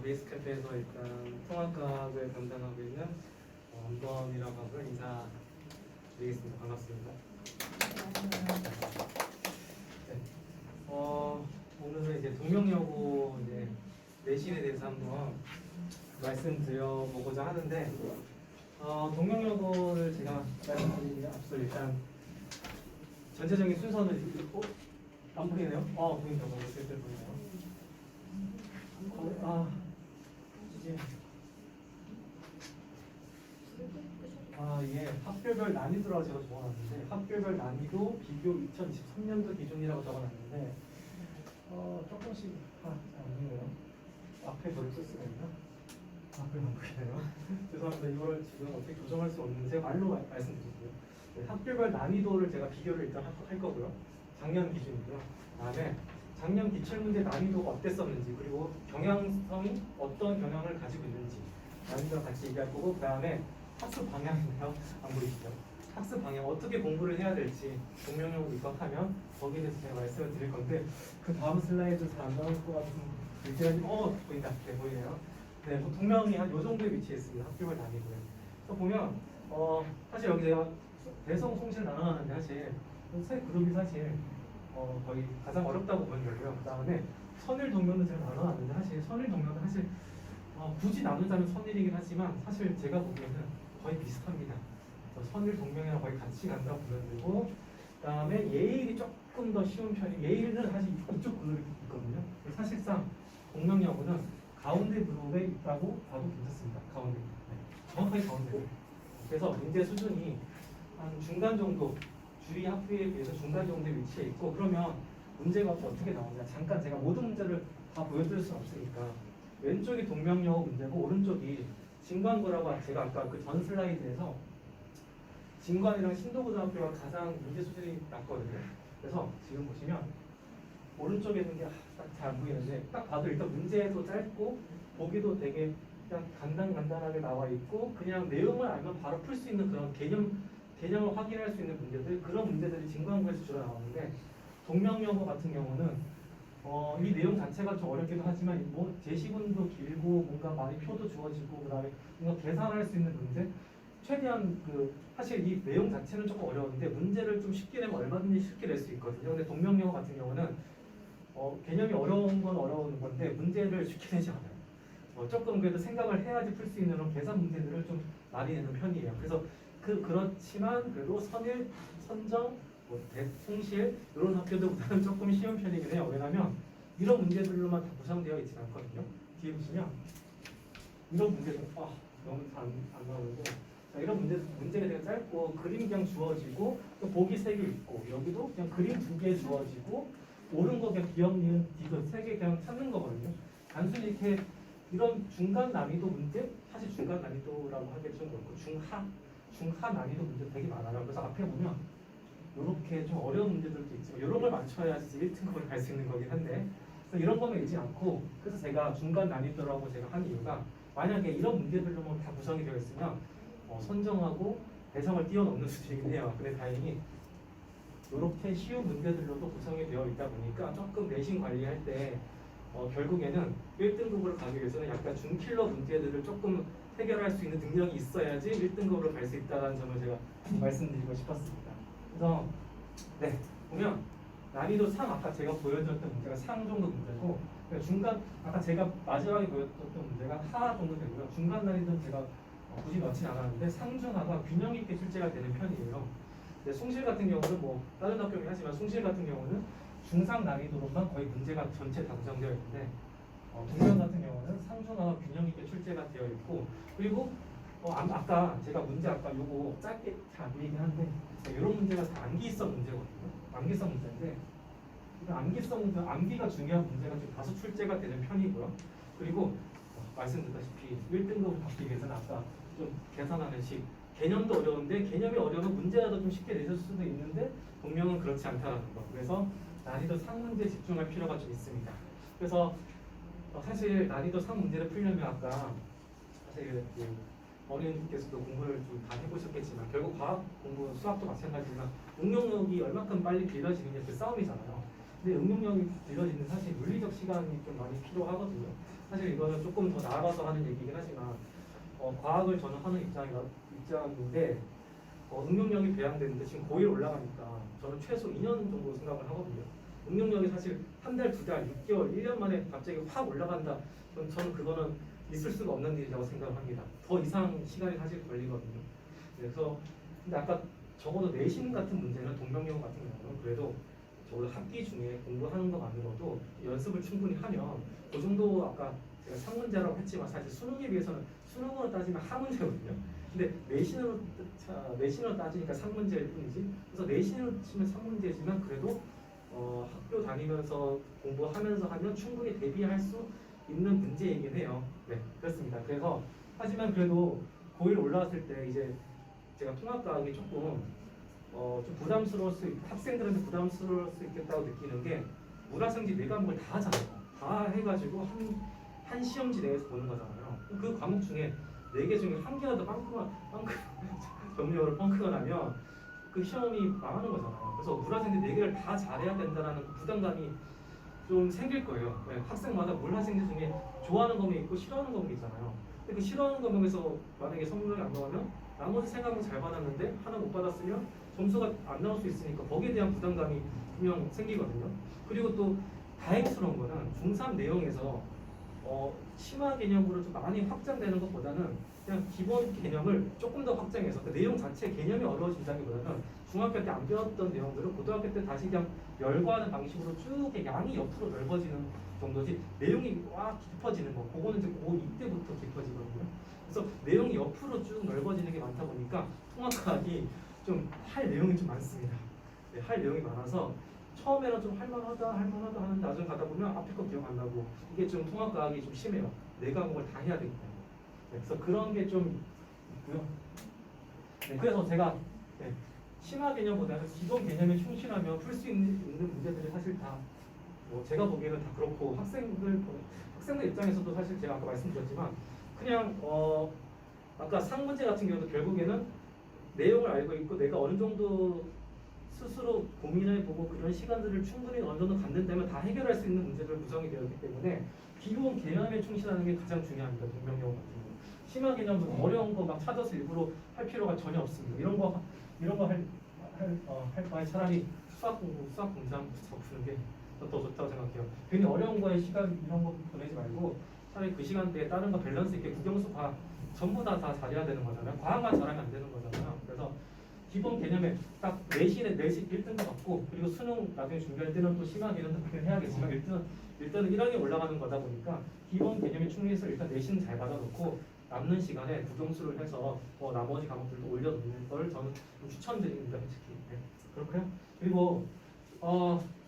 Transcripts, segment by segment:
베이스 캠프에서 일단 통합과학을 담당하고 있는 원범이라고 하고 인사드리겠습니다. 반갑습니다. 네. 오늘은 이제 동명여고 이제 내신에 대해서 한번 말씀드려보고자 하는데 동명여고를 제가 말씀드리기 앞서 일단 전체적인 순서는 안 보이네요? 보인다. 슬슬 보이네요. 이게 이게 학교별 난이도라고 제가 적어놨는데 학교별 난이도 비교 2023년도 기준이라고 적어놨는데 조금씩 안 보이네요. 앞에 뭘 쓸 수가 있나? 앞에 안 보이네요. 죄송합니다. 이걸 지금 어떻게 조정할 수 없는데 제가 말로 말씀드릴게요. 네, 학교별 난이도를 제가 비교를 일단 할 거고요. 작년 기준이고요. 그다음에 작년 기출문제 난이도가 어땠었는지 그리고 경향성이 어떤 경향을 가지고 있는지 난이도랑 같이 얘기할 거고, 그 다음에 학습 방향인데요. 안 보이시죠? 학습 방향 어떻게 공부를 해야 될지 동명여고 입학하면 거기에 대해서 제가 말씀을 드릴 건데 그 다음 슬라이드 잘 안 나올 것 같은 위치가 보인다. 네, 보이네요. 네, 동명이 한 요 정도에 위치해 있습니다. 학교별 난이도에. 그래서 보면 사실 여기 제가 대성 송실 나눠놨는데 사실 세 그룹이 사실 거의 가장 어렵다고 보는 거고요. 그 다음에 선일 동명도 제가 나눠놨는데 사실 선일 동명은 사실 굳이 나누자면 선일이긴 하지만 사실 제가 보기에는 거의 비슷합니다. 선일 동명이랑 거의 같이 간다고 보면 되고, 그 다음에 예일이 조금 더 쉬운 편이 예일은 사실 이쪽 그룹이 있거든요. 사실상 동명여고는 가운데 그룹에 있다고 봐도 괜찮습니다. 가운데. 네. 정확하게 가운데. 그래서 문제 수준이 한 중간 정도, 주위 학교에 비해서 중간 정도에 위치해 있고, 그러면 문제가 어떻게 나오냐. 잠깐 제가 모든 문제를 다 보여드릴 수는 없으니까 왼쪽이 동명여고 문제고 오른쪽이 진관고라고 제가 아까 그 전 슬라이드에서 진관이랑 신도고등학교가 가장 문제 수준이 낮거든요. 그래서 지금 보시면 오른쪽에 있는 게 딱 잘 안 보이는데 딱 봐도 일단 문제도 짧고 보기도 되게 그냥 간단하게 나와 있고 그냥 내용을 알면 바로 풀 수 있는 그런 개념을 확인할 수 있는 문제들, 그런 문제들이 진관고에서 주로 나오는데 동명여고 같은 경우는 이 내용 자체가 좀 어렵기도 하지만 뭐 제시문도 길고 뭔가 많이 표도 주어지고 그다음에 뭔가 계산할 수 있는 문제, 최대한 사실 이 내용 자체는 조금 어려운데 문제를 좀 쉽게 내면 얼마든지 쉽게 낼 수 있거든요. 근데 동명여고 같은 경우는 개념이 어려운 건 어려운 건데 문제를 쉽게 내지 않아요. 조금 그래도 생각을 해야지 풀 수 있는 그런 계산 문제들을 좀 많이 내는 편이에요. 그래서 그렇지만 그래도 선일, 선정, 송실 이런 학교들보다는 조금 쉬운 편이긴 해요. 왜냐하면 이런 문제들로만 다 구성되어 있지 않거든요. 뒤에 보시면 이런 문제들 너무 안 나오는데 자, 이런 문제가 되게 짧고 그림 그냥 주어지고 또 보기 3개 있고 여기도 그냥 그림 2개 주어지고 옳은 거 그냥 기억, 니은, 디귿 3개 그냥 찾는 거거든요. 단순히 이렇게 이런 중간 난이도 문제, 사실 중간 난이도라고 하기 좀 그렇고 중하 난이도 문제 되게 많아요. 그래서 앞에 보면 이렇게 좀 어려운 문제들도 있지만 이런 걸 맞춰야지 1등급을 갈 수 있는 거긴 한데 그래서 이런 거는 있지 않고, 그래서 제가 중간 난이도라고 제가 한 이유가 만약에 이런 문제들로만 다 구성이 되어 있으면 선정하고 대상을 뛰어넘는 수준이긴 해요. 근데 다행히 이렇게 쉬운 문제들로도 구성이 되어 있다 보니까 조금 내신 관리할 때 결국에는 1등급으로 가기 위해서는 약간 중킬러 문제들을 조금 해결할 수 있는 능력이 있어야지 1등급으로 갈 수 있다는 점을 제가 말씀드리고 싶었습니다. 그래서 네, 보면 난이도 3 아까 제가 보여드렸던 문제가 상 정도 문제고 중간 아까 제가 마지막에 보여드렸던 문제가 하 정도 되고요. 중간 난이도는 제가 굳이 넣진 않았는데 상중하가 균형 있게 출제가 되는 편이에요. 근데 숭실 같은 경우는 뭐 다른 학교긴 하지만 숭실 같은 경우는 중상 난이도로만 거의 문제가 전체 다 구성되어 있는데 동명 같은 경우는 상중하가 균형 있게 출제가 되어 있고, 그리고 아까 제가 문제 아까 요거 짧게 잘 안 보이긴 한데 이런 문제가 다 암기성 문제거든요. 암기성 문제인데 암기성 문제, 암기가 중요한 문제가 좀 다소 출제가 되는 편이고요. 그리고 말씀드렸다시피 1등급을 받기 위해서는 아까 좀 계산하는 식, 개념도 어려운데 개념이 어려우면 문제라도 좀 쉽게 내실 수도 있는데 동명은 그렇지 않다는 거. 그래서 난이도 상 문제에 집중할 필요가 좀 있습니다. 그래서 사실 난이도 상 문제를 풀려면 아까 사실 어린이께서도 공부를 좀 다 해보셨겠지만 결국 과학 공부, 수학도 마찬가지지만 응용력이 얼마큼 빨리 길러지느냐 그 싸움이잖아요. 근데 응용력이 길러지는 사실 물리적 시간이 좀 많이 필요하거든요. 사실 이거는 조금 더 나아가서 하는 얘기긴 하지만 과학을 저는 하는 입장인데 응용력이 배양되는데 지금 고1 올라가니까 저는 최소 2년 정도 생각을 하거든요. 응용력이 사실 한 달, 두 달, 6개월, 1년 만에 갑자기 확 올라간다. 저는 그거는 있을 수가 없는 일이라고 생각을 합니다. 더 이상 시간이 사실 걸리거든요. 그래서 근데 아까 적어도 내신 같은 문제는 동명령 같은 경우는 그래도 적어도 학기 중에 공부하는 것만으로도 연습을 충분히 하면 그 정도 아까 제가 3문제라고 했지만 사실 수능에 비해서는 수능으로 따지면 하문제거든요. 근데 내신으로 따지니까 3문제일 뿐이지. 그래서 내신으로 치면 3문제지만 그래도 학교 다니면서 공부하면서 하면 충분히 대비할 수 있는 문제이긴 해요. 네, 그렇습니다. 그래서 하지만 그래도 고1 올라왔을 때 이제 제가 통합과학이 조금 좀 학생들한테 부담스러울 수 있겠다고 느끼는 게 물화생지 4과목을 다 하잖아요. 다 해가지고 한 시험지 내에서 보는 거잖아요. 그 과목 중에 4개 중에 한 개라도 정리어로 펑크가 나면 그 시험이 망하는 거잖아요. 그래서 물화생지 4개를 다 잘해야 된다는 그 부담감이 좀 생길 거예요. 네, 학생마다 물화생지 중에 좋아하는 과목이 있고 싫어하는 과목이 있잖아요. 근데 그 싫어하는 과목에서 만약에 성적이 안 나오면 나머지 세 과목 잘 받았는데 하나 못 받았으면 점수가 안 나올 수 있으니까 거기에 대한 부담감이 분명 생기거든요. 그리고 또 다행스러운 거는 중3 내용에서 심화 개념으로 좀 많이 확장되는 것보다는 그냥 기본 개념을 조금 더 확장해서 그 내용 자체 개념이 어려워진다기보다는 중학교 때 안 배웠던 내용들을 고등학교 때 다시 그냥 열거하는 방식으로 쭉 양이 옆으로 넓어지는 정도지 내용이 와 깊어지는 거 그거는 이제 고2 때부터 깊어지거든요. 그래서 내용이 옆으로 쭉 넓어지는 게 많다 보니까 통합과학이 좀 할 내용이 좀 많습니다. 네, 할 내용이 많아서 처음에는 좀 할만하다 하는데 나중에 가다 보면 앞에 거 기억 안 나고 이게 좀 통합과학이 좀 심해요. 4과목을 다 해야 되기 때문에. 네, 그래서 그런 게 좀 있고요. 네, 그래서 제가 심화 개념보다는 기본 개념에 충실하면 풀 수 있는 문제들이 사실 다 제가 보기에는 다 그렇고 학생들 입장에서도 사실 제가 아까 말씀드렸지만 그냥 아까 상문제 같은 경우도 결국에는 내용을 알고 있고 내가 어느 정도 스스로 고민해보고 그런 시간들을 충분히 어느 정도 갖는다면 다 해결할 수 있는 문제들 구성이 되었기 때문에 기본 개념에 충실하는 게 가장 중요합니다. 동명영어 같은 경우 심화 개념은 어려운 거 막 찾아서 일부러 할 필요가 전혀 없습니다. 이런 거 할 바에 차라리 수학 공부 한번 푸는 게 더 좋다고 생각해요. 괜히 어려운 거에 시간 이런 거 보내지 말고 차라리 그 시간대에 다른 거 밸런스 있게 국영수 과학 전부 다 잘해야 되는 거잖아요. 과학만 잘하면 안 되는 거잖아요. 그래서 기본 개념에 딱 내신 1등급 받고 그리고 수능 나중에 준비할 때는 또 심화 개념도 해야겠지만 일단은 1학년 올라가는 거다 보니까 기본 개념에 충실해서 일단 내신 잘 받아놓고 남는 시간에 국영수를 해서 나머지 과목들도 올려놓는 걸 저는 좀 추천드립니다. 솔직히. 네. 그렇고요. 그리고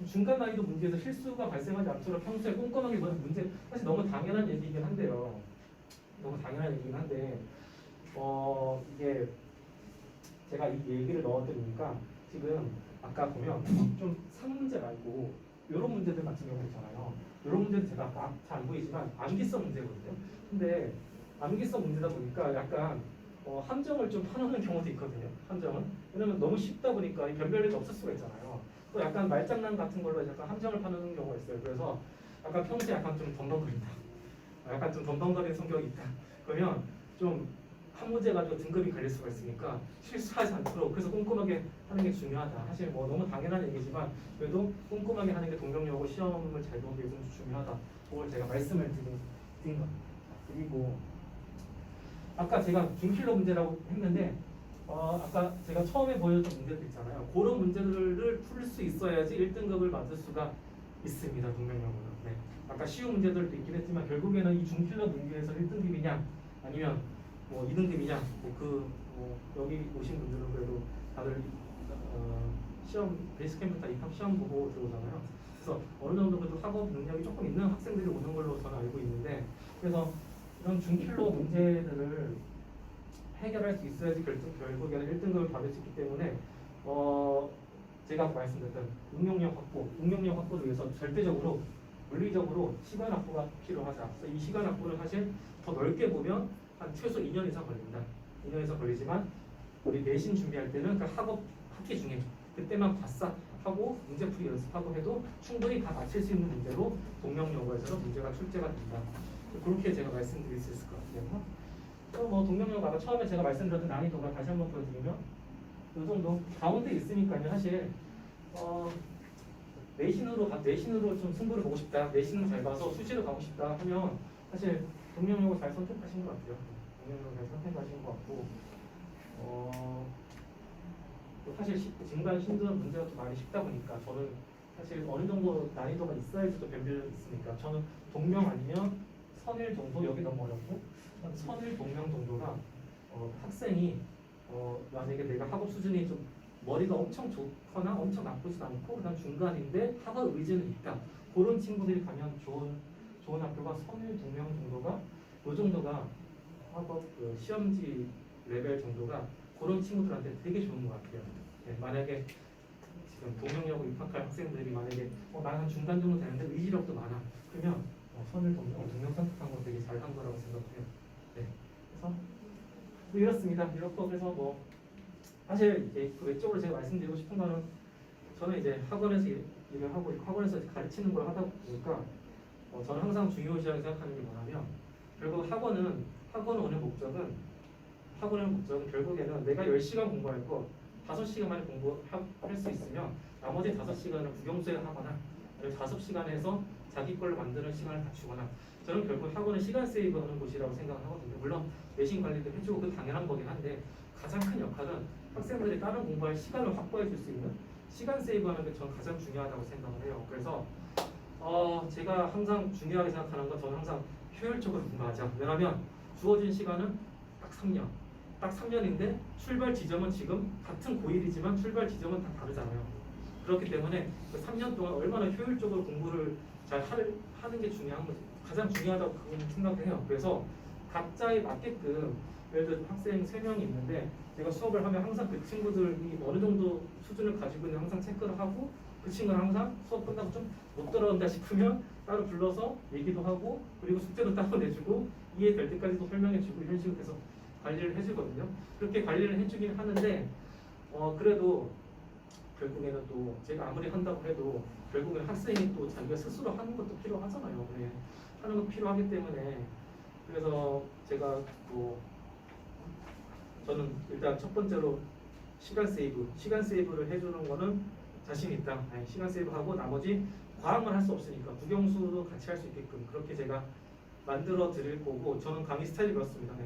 중간 난이도 문제에서 실수가 발생하지 않도록 평소에 꼼꼼하게 보는 문제 사실 너무 당연한 얘기이긴 한데요. 너무 당연한 얘기긴 한데 이게 제가 이 얘기를 넣어드리니까 지금 아까 보면 좀 3문제 말고 이런 문제들 같은 경우 있잖아요. 이런 문제는 제가 잘 안 보이지만 암기성 문제거든요. 근데 암기성 문제다 보니까 약간 함정을 좀 파놓는 경우도 있거든요. 함정은 왜냐면 너무 쉽다 보니까 변별력이 없을 수가 있잖아요. 또 약간 말장난 같은 걸로 약간 함정을 파놓는 경우가 있어요. 그래서 약간 평소에 약간 좀 덤벙거린다. 약간 좀 덤벙거리는 성격이 있다. 그러면 좀 한 문제 가지고 등급이 갈릴 수가 있으니까 실수하지 않도록 그래서 꼼꼼하게 하는 게 중요하다. 사실 너무 당연한 얘기지만 그래도 꼼꼼하게 하는 게 동명여고 시험을 잘 보기 위해서 중요하다. 그걸 제가 말씀을 드린 겁니다. 그리고 아까 제가 중킬러 문제라고 했는데 아까 제가 처음에 보여줬던 문제들 있잖아요. 그런 문제들을 풀 수 있어야지 1등급을 받을 수가 있습니다. 동명여고는. 네. 아까 쉬운 문제들도 있긴 했지만 결국에는 이 중킬러 문제에서 1등급이냐 아니면 2등급이냐 여기 오신 분들은 그래도 다들 시험 베이스캠부터 입학 시험 보고 들어오잖아요. 그래서 어느 정도 그래도 학업 능력이 조금 있는 학생들이 오는 걸로 저는 알고 있는데 그래서 이런 중킬러 문제들을 해결할 수 있어야지 결국에는 1등급을 받을 수 있기 때문에 제가 말씀드렸던 응용력 확보를 위해서 절대적으로 물리적으로 시간 확보가 필요하다. 그래서 이 시간 확보를 사실 더 넓게 보면 한 최소 2년 이상 걸린다. 2년 이상 걸리지만 우리 내신 준비할 때는 그 학기 중에 그때만 바싹 하고 문제풀이 연습하고 해도 충분히 다 맞힐 수 있는 문제로 동명여고에서는 문제가 출제가 된다. 그렇게 제가 말씀드릴 수 있을 것 같아요. 뭐 동명령 아까 처음에 제가 말씀드렸던 난이도가 다시 한번 보여드리면 이 정도 가운데 있으니까요. 사실 내신으로 좀 승부를 보고 싶다. 내신을 잘 봐서 수시로 가고 싶다 하면 사실 동명령을 잘 선택하신 것 같아요. 동명령을 잘 선택하신 것 같고 또 사실 진관 신도는 문제가 좀 많이 쉽다 보니까 저는 사실 어느 정도 난이도가 있어야지 또 변별력이 있으니까 저는 동명 아니면 선일 정도 여기 너무 어렵고 선일 동명 정도가 학생이 만약에 내가 학업 수준이 좀 머리가 엄청 좋거나 엄청 나쁘진 않고 그다음 중간인데 학업 의지는 있다 그런 친구들이 가면 좋은 학교가 선일 동명 정도가 요 정도가 학업 그 시험지 레벨 정도가 그런 친구들한테 되게 좋은 것 같아요. 네, 만약에 지금 동명여고 입학할 학생들이 만약에 나는 중간 정도 되는데 의지력도 많아 그러면 선을 동명 선택한 거 되게 잘한 거라고 생각해요. 네, 그래서 이렇습니다. 이렇고 그래서 뭐 사실 이제 그 외적으로 제가 말씀드리고 싶은 거는 저는 이제 학원에서 일을 하고 있고 학원에서 가르치는 걸 하다 보니까 저는 항상 중요시하게 생각하는 게 뭐냐면 결국 학원 오는 목적은 결국에는 내가 10시간 공부할 거 5시간 만에 공부할 수 있으면 나머지 5시간을 국영수에 하거나 5시간에서 자기 걸로 만드는 시간을 갖추거나 저는 결국 학원은 시간 세이브하는 곳이라고 생각을 하거든요. 물론 내신 관리도 해주고 그 당연한 거긴 한데 가장 큰 역할은 학생들이 다른 공부할 시간을 확보해 줄 수 있는 시간 세이브하는 게 저는 가장 중요하다고 생각을 해요. 그래서 제가 항상 중요하게 생각하는 건 저는 항상 효율적으로 공부하자. 왜냐하면 주어진 시간은 딱 3년. 딱 3년인데 출발 지점은 지금 같은 고일이지만 출발 지점은 다 다르잖아요. 그렇기 때문에 그 3년 동안 얼마나 효율적으로 공부를 잘 하는 게 중요한 거죠. 가장 중요하다고 그건 생각해요. 그래서 각자에 맞게끔 예를 들어 학생 3명이 있는데 제가 수업을 하면 항상 그 친구들이 어느 정도 수준을 가지고 있는 항상 체크를 하고 그 친구는 항상 수업 끝나고 좀 못 들어온다 싶으면 따로 불러서 얘기도 하고 그리고 숙제도 따로 내주고 이해될 때까지도 설명해주고 이런 식으로 계속 관리를 해주거든요. 그렇게 관리를 해주긴 하는데 그래도 결국에는 또 제가 아무리 한다고 해도 결국엔 학생이 또 자기가 스스로 하는 것도 필요하잖아요. 네. 하는 것도 필요하기 때문에 그래서 제가 뭐 저는 일단 첫 번째로 시간 세이브를 해주는 거는 자신 있다. 네, 시간 세이브하고 나머지 과학만 할 수 없으니까 국영수도 같이 할 수 있게끔 그렇게 제가 만들어 드릴 거고 저는 강의 스타일이 그렇습니다. 네.